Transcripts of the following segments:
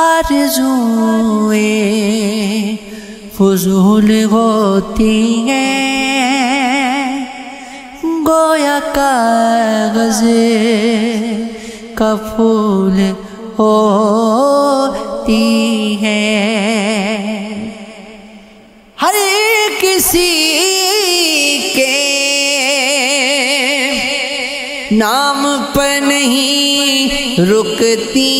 آرزوئیں فضول ہوتی ہیں، گویا کاغذ کا پھول ہوتی ہیں۔ ہر کسی کے نام پر نہیں رکتی،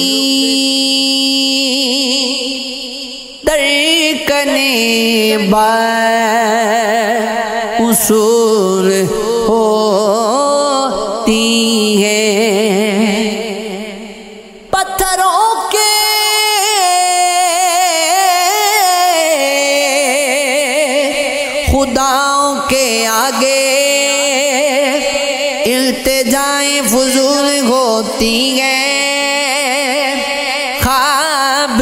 ترکنے اصول ہوتی ہیں۔ پتھروں کے خداؤں کے آگے التجائیں فضول ہوتی ہیں، خواب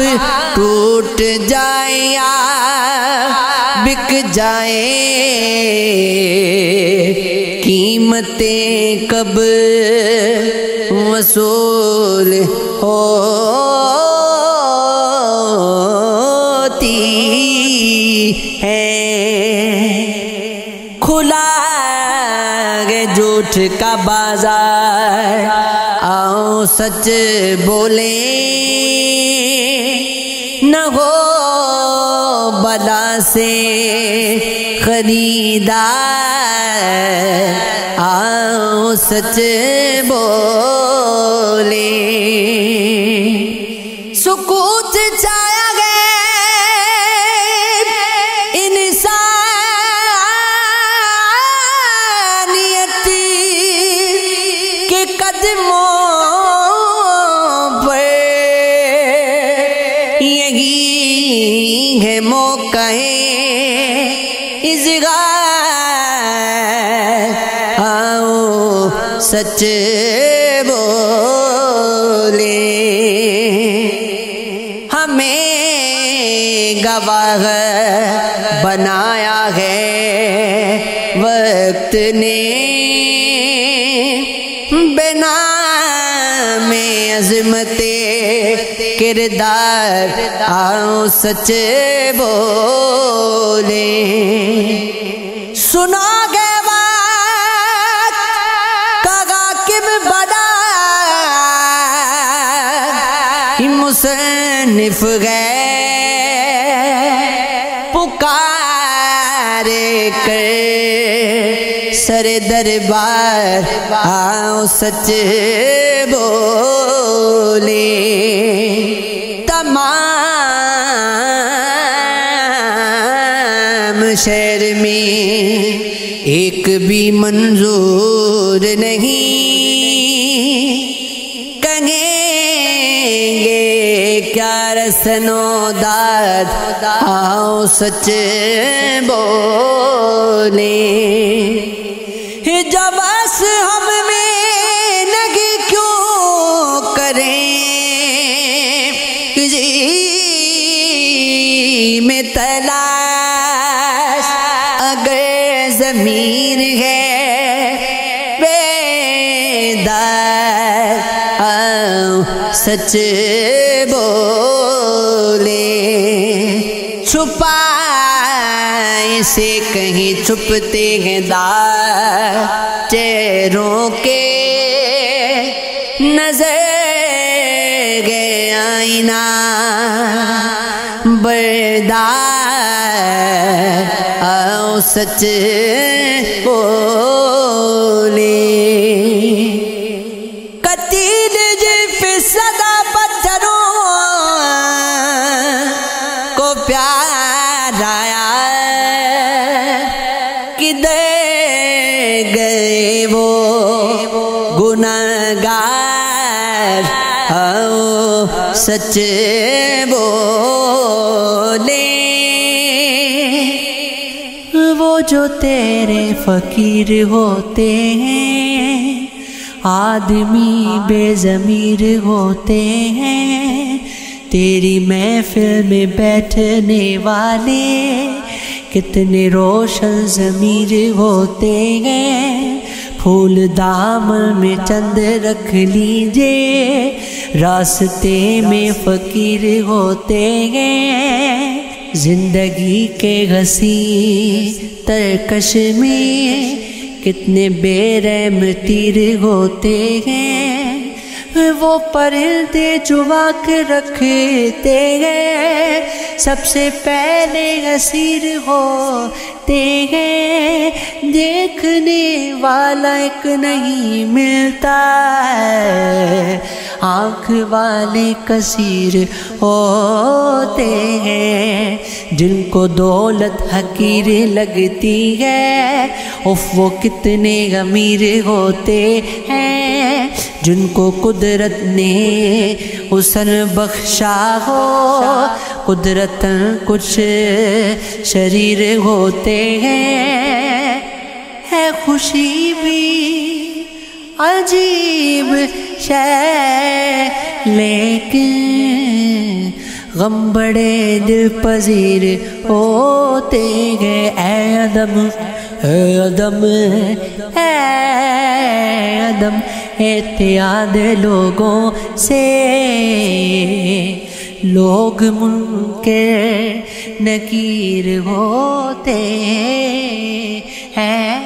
ٹوٹ جائے یا بک جائے، قیمتیں کب وصول ہوتی ہیں۔ کھلا ہے جھوٹ کا بازار، آؤ سچ بولیں، نہ ہو بلا سے خریدار، آؤ سچ بولیں۔ سکوت چھایا گیا انسانیت کے قدموں پر، یہی ہے موقع اظہار، آؤ سچ بولیں۔ ہمیں گواہ بنایا ہے وقت نے، بنا میں عظمت کردار، آؤ سچ بولیں۔ سنا گے وقت کا غاقب بنا، مصنف گئے پکار کر سر دربار، آؤ سچ بولیں۔ تمام شہر میں ایک بھی منظور نہیں، کہیں گے کیا رسن و داد، آؤ سچ بولیں۔ جب بس ہم میں لگی کیوں کریں، کسی میں تلاش اگر ضمیر ہے بیدار، آؤ سچ بولیں۔ چھپائے سے کہیں چھپتے ہیں دار چہروں کے، نظر گئے آئینہ بردار، آؤ سچ بولیں۔ قتیل پہ صدا پتھروں کو پیار آیا، کدھر گئے وہ گناہگار، آؤ سچ بولیں۔ وہ جو تیرے فقیر ہوتے ہیں، آدمی بے ضمیر ہوتے ہیں، تیری محفل میں بیٹھنے والے کتنے روشن ضمیر ہوتے ہیں، پھول دامن میں چند رکھ لیجئے، راستے میں فقیر ہوتے ہیں، زندگی کے غصیں ترکش میں کتنے بے رحم تیر ہوتے ہیں، وہ پرندے جو آنکھ رکھتے ہیں سب سے پہلے اسیر ہوتے ہیں، دیکھنے والا ایک نہیں ملتا ہے، آنکھ والے کثیر ہوتے ہیں، جن کو دولت حقیر لگتی ہے اف وہ کتنے امیر ہوتے ہیں، جن کو قدرت نے حسن بخشا ہو قدرتاً کچھ شریر ہوتے ہیں، ہے خوشی بھی عجیب شے لیکن غم بڑے دل پذیر ہوتے ہیں، اے عدم اے عدم اے عدم احتیاط لوگوں سے، لوگ منکر نکیر ہوتے ہیں۔